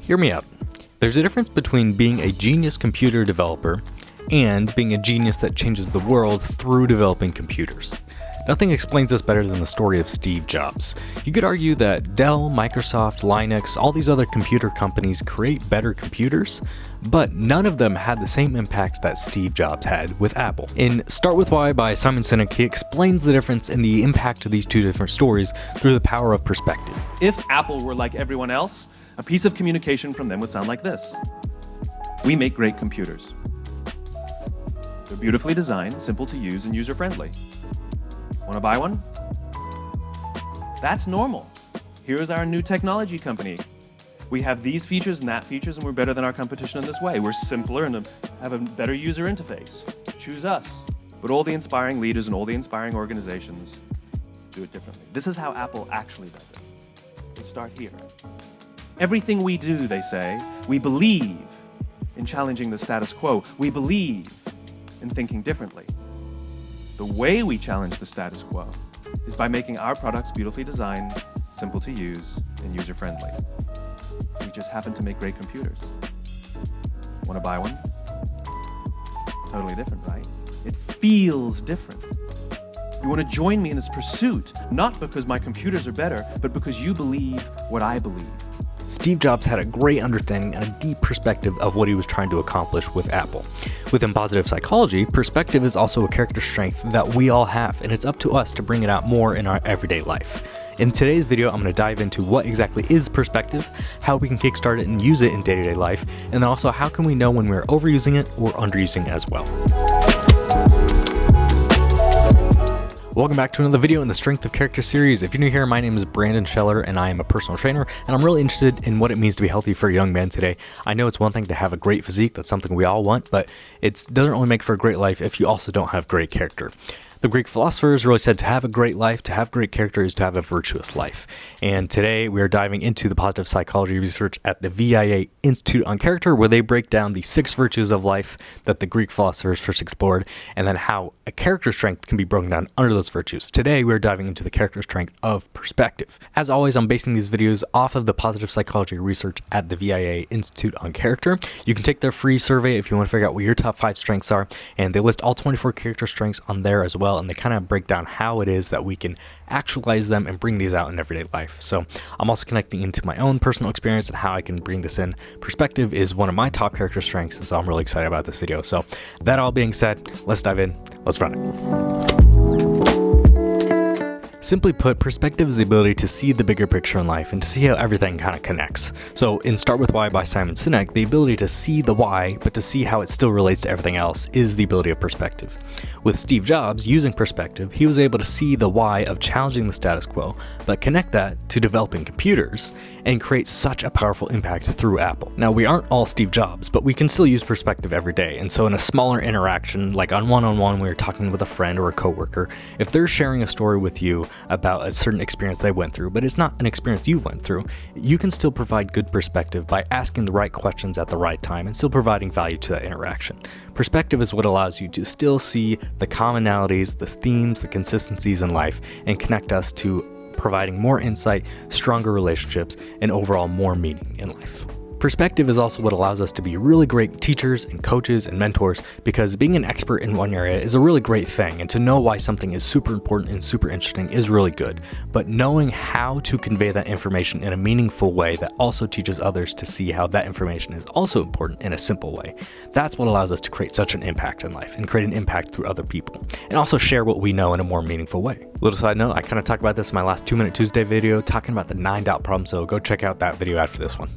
Hear me out. There's a difference between being a genius computer developer and being a genius that changes the world through developing computers. Nothing explains this better than the story of Steve Jobs. You could argue that Dell, Microsoft, Linux, all these other computer companies create better computers, but none of them had the same impact that Steve Jobs had with Apple. In Start With Why by Simon Sinek, he explains the difference in the impact of these two different stories through the power of perspective. If Apple were like everyone else, a piece of communication from them would sound like this. We make great computers. They're beautifully designed, simple to use, and user-friendly. Want to buy one? That's normal. Here's our new technology company. We have these features and that features, and we're better than our competition in this way. We're simpler and have a better user interface. Choose us. But all the inspiring leaders and all the inspiring organizations do it differently. This is how Apple actually does it. Let's start here. Everything we do, they say, we believe in challenging the status quo. We believe in thinking differently. The way we challenge the status quo is by making our products beautifully designed, simple to use, and user-friendly. We just happen to make great computers. Want to buy one? Totally different, right? It feels different. You want to join me in this pursuit, not because my computers are better, but because you believe what I believe. Steve Jobs had a great understanding and a deep perspective of what he was trying to accomplish with Apple. Within positive psychology, perspective is also a character strength that we all have, and it's up to us to bring it out more in our everyday life. In today's video, I'm going to dive into what exactly is perspective, how we can kickstart it and use it in day-to-day life, and then also how can we know when we're overusing it or underusing it as well. Welcome back to another video in the Strength of Character series. If you're new here, my name is Brandan Scheller and I am a personal trainer, and I'm really interested in what it means to be healthy for a young man today. I know it's one thing to have a great physique, that's something we all want, but it doesn't really make for a great life if you also don't have great character. The Greek philosophers really said to have a great life, to have great character is to have a virtuous life. And today we are diving into the positive psychology research at the VIA Institute on Character, where they break down the 6 virtues of life that the Greek philosophers first explored, and then how a character strength can be broken down under those virtues. Today we're diving into the character strength of perspective. As always, I'm basing these videos off of the positive psychology research at the VIA Institute on Character. You can take their free survey if you want to figure out what your top 5 strengths are, and they list all 24 character strengths on there as well. And they kind of break down how it is that we can actualize them and bring these out in everyday life. So I'm also connecting into my own personal experience and how I can bring this in. Perspective is one of my top character strengths, and so I'm really excited about this video. So that all being said, let's dive in. Let's run it. Simply put, perspective is the ability to see the bigger picture in life and to see how everything kind of connects. So in Start With Why by Simon Sinek, the ability to see the why, but to see how it still relates to everything else is the ability of perspective. With Steve Jobs using perspective, he was able to see the why of challenging the status quo, but connect that to developing computers and create such a powerful impact through Apple. Now, we aren't all Steve Jobs, but we can still use perspective every day. And so in a smaller interaction, like on one-on-one, when you're talking with a friend or a coworker, if they're sharing a story with you about a certain experience they went through, but it's not an experience you went through, you can still provide good perspective by asking the right questions at the right time and still providing value to that interaction. Perspective is what allows you to still see the commonalities, the themes, the consistencies in life, and connect us to providing more insight, stronger relationships, and overall more meaning in life. Perspective is also what allows us to be really great teachers and coaches and mentors, because being an expert in one area is a really great thing, and to know why something is super important and super interesting is really good. But knowing how to convey that information in a meaningful way that also teaches others to see how that information is also important in a simple way, that's what allows us to create such an impact in life and create an impact through other people, and also share what we know in a more meaningful way. Little side note, I kind of talked about this in my last 2-Minute Tuesday video, talking about the 9-doubt problem, so go check out that video after this one.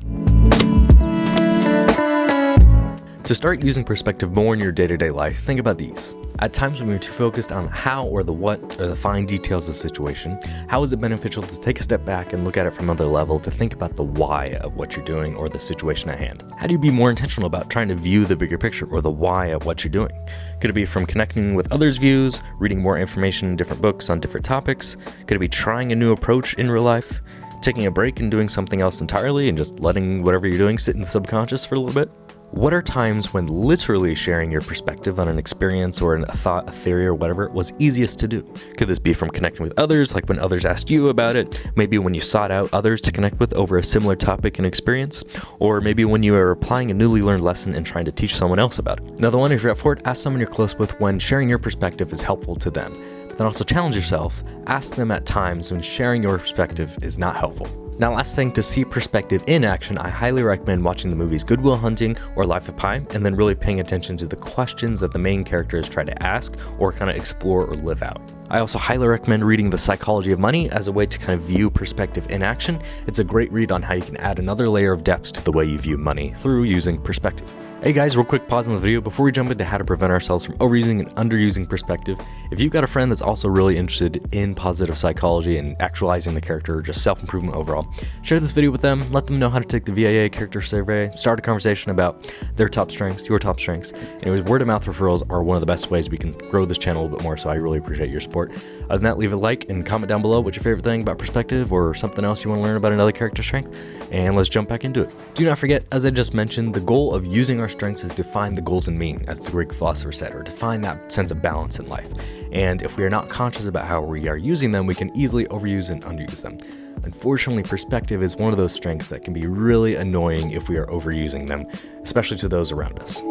To start using perspective more in your day-to-day life, think about these. At times when you're too focused on how or the what or the fine details of the situation, how is it beneficial to take a step back and look at it from another level to think about the why of what you're doing or the situation at hand? How do you be more intentional about trying to view the bigger picture or the why of what you're doing? Could it be from connecting with others' views, reading more information in different books on different topics? Could it be trying a new approach in real life? Taking a break and doing something else entirely and just letting whatever you're doing sit in the subconscious for a little bit? What are times when literally sharing your perspective on an experience or a thought, a theory, or whatever was easiest to do? Could this be from connecting with others, like when others asked you about it? Maybe when you sought out others to connect with over a similar topic and experience? Or maybe when you are applying a newly learned lesson and trying to teach someone else about it? Another one, if you're up for it, ask someone you're close with when sharing your perspective is helpful to them. But then also challenge yourself. Ask them at times when sharing your perspective is not helpful. Now, last thing, to see perspective in action, I highly recommend watching the movies Good Will Hunting or Life of Pi, and then really paying attention to the questions that the main characters try to ask or kind of explore or live out. I also highly recommend reading The Psychology of Money as a way to kind of view perspective in action. It's a great read on how you can add another layer of depth to the way you view money through using perspective. Hey guys, real quick pause in the video before we jump into how to prevent ourselves from overusing and underusing perspective. If you've got a friend that's also really interested in positive psychology and actualizing the character or just self-improvement overall, share this video with them, let them know how to take the VIA character survey, start a conversation about their top strengths, your top strengths. Anyways, word of mouth referrals are one of the best ways we can grow this channel a little bit more, so I really appreciate your support. Other than that, leave a like and comment down below what's your favorite thing about perspective or something else you want to learn about another character strength, and let's jump back into it. Do not forget, as I just mentioned, the goal of using our strengths is to find the golden mean, as the Greek philosopher said, or to find that sense of balance in life. And if we are not conscious about how we are using them, we can easily overuse and underuse them. Unfortunately, perspective is one of those strengths that can be really annoying if we are overusing them, especially to those around us.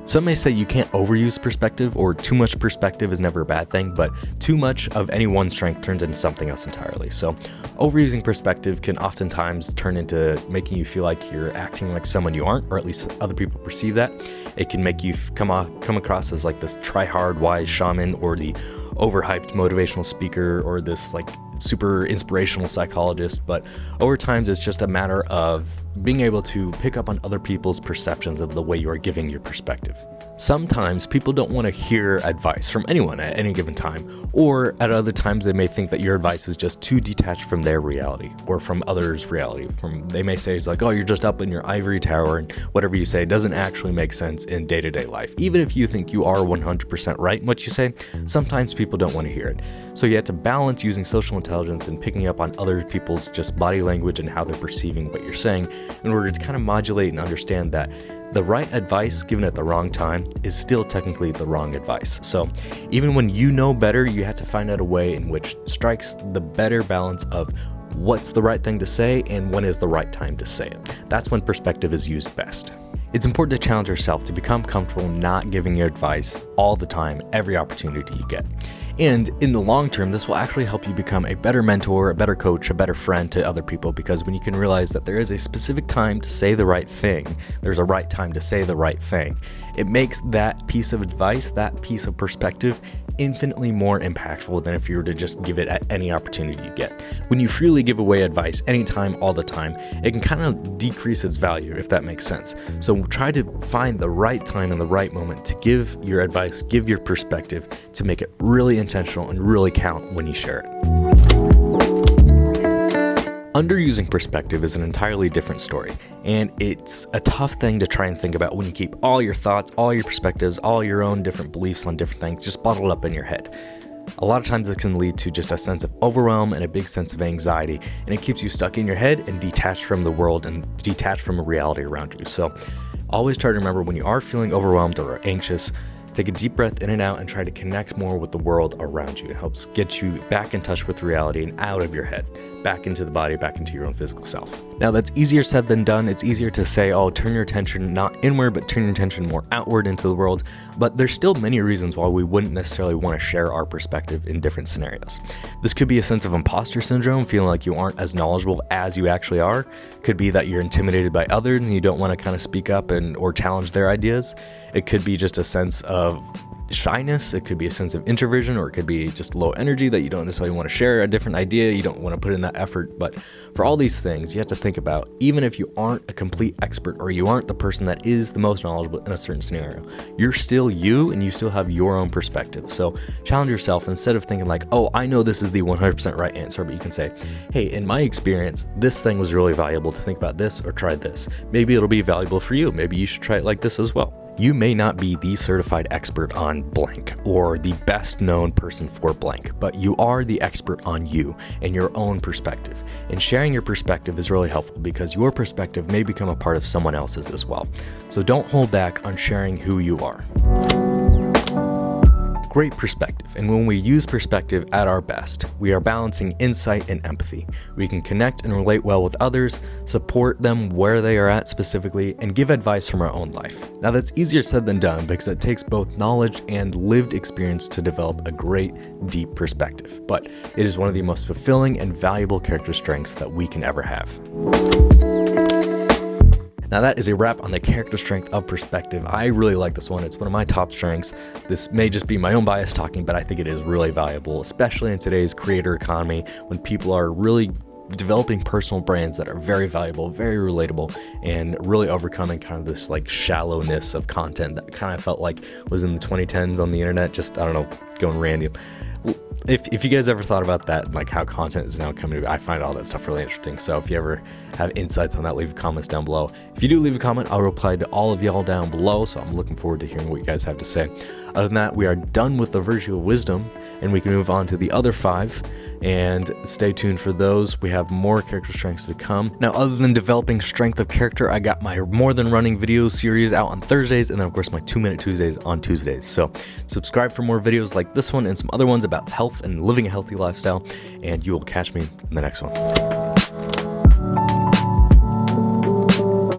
Some may say you can't overuse perspective, or too much perspective is never a bad thing, but too much of any one strength turns into something else entirely. So overusing perspective can oftentimes turn into making you feel like you're acting like someone you aren't, or at least other people perceive that. It can make you come across as like this try-hard, wise shaman, or the overhyped motivational speaker, or this like super inspirational psychologist. But over time, it's just a matter of being able to pick up on other people's perceptions of the way you are giving your perspective. Sometimes people don't want to hear advice from anyone at any given time, or at other times they may think that your advice is just too detached from their reality or from others' reality. They may say it's like, oh, you're just up in your ivory tower and whatever you say doesn't actually make sense in day-to-day life. Even if you think you are 100% right in what you say, sometimes people don't want to hear it. So you have to balance using social intelligence and picking up on other people's just body language and how they're perceiving what you're saying in order to kind of modulate and understand that the right advice given at the wrong time is still technically the wrong advice. So even when you know better, you have to find out a way in which strikes the better balance of what's the right thing to say and when is the right time to say it. That's when perspective is used best. It's important to challenge yourself to become comfortable not giving your advice all the time, every opportunity you get. And in the long term, this will actually help you become a better mentor, a better coach, a better friend to other people, because when you can realize that there is a specific time to say the right thing, there's a right time to say the right thing, it makes that piece of advice, that piece of perspective, infinitely more impactful than if you were to just give it at any opportunity you get. When you freely give away advice anytime, all the time, it can kind of decrease its value, if that makes sense. So try to find the right time and the right moment to give your advice, give your perspective, to make it really intentional and really count when you share it. Underusing perspective is an entirely different story, and it's a tough thing to try and think about when you keep all your thoughts, all your perspectives, all your own different beliefs on different things just bottled up in your head. A lot of times it can lead to just a sense of overwhelm and a big sense of anxiety, and it keeps you stuck in your head and detached from the world and detached from a reality around you. So always try to remember when you are feeling overwhelmed or anxious, take a deep breath in and out and try to connect more with the world around you. It helps get you back in touch with reality and out of your head, back into the body, back into your own physical self. Now that's easier said than done. It's easier to say, oh, turn your attention not inward, but turn your attention more outward into the world. But there's still many reasons why we wouldn't necessarily want to share our perspective in different scenarios. This could be a sense of imposter syndrome, feeling like you aren't as knowledgeable as you actually are. Could be that you're intimidated by others and you don't want to kind of speak up or challenge their ideas. It could be just a sense of shyness, it could be a sense of introversion, or it could be just low energy that you don't necessarily want to share a different idea, you don't want to put in that effort. But for all these things, you have to think about, even if you aren't a complete expert or you aren't the person that is the most knowledgeable in a certain scenario, you're still you and you still have your own perspective. So challenge yourself, instead of thinking like, oh, I know this is the 100% right answer, but you can say, hey, in my experience, this thing was really valuable to think about this or try this. Maybe it'll be valuable for you. Maybe you should try it like this as well. You may not be the certified expert on blank or the best known person for blank, but you are the expert on you and your own perspective. And sharing your perspective is really helpful because your perspective may become a part of someone else's as well. So don't hold back on sharing who you are. Great perspective, and when we use perspective at our best, we are balancing insight and empathy. We can connect and relate well with others, support them where they are at specifically, and give advice from our own life. Now that's easier said than done because it takes both knowledge and lived experience to develop a great, deep perspective, but it is one of the most fulfilling and valuable character strengths that we can ever have. Now that is a wrap on the character strength of perspective. I really like this one. It's one of my top strengths. This may just be my own bias talking, but I think it is really valuable, especially in today's creator economy when people are really developing personal brands that are very valuable, very relatable, and really overcoming kind of this like shallowness of content that kind of felt like was in the 2010s on the internet. Just, I don't know, going random. If you guys ever thought about that, like how content is now coming to, I find all that stuff really interesting. So if you ever have insights on that, leave comments down below. If you do leave a comment, I'll reply to all of y'all down below. So I'm looking forward to hearing what you guys have to say. Other than that, we are done with the virtue of wisdom and we can move on to the other 5 and stay tuned for those. We have more character strengths to come. Now, other than developing strength of character, I got my More Than Running video series out on Thursdays, and then of course my 2-Minute Tuesdays on Tuesdays. So subscribe for more videos like this one and some other ones about health and living a healthy lifestyle, and you will catch me in the next one.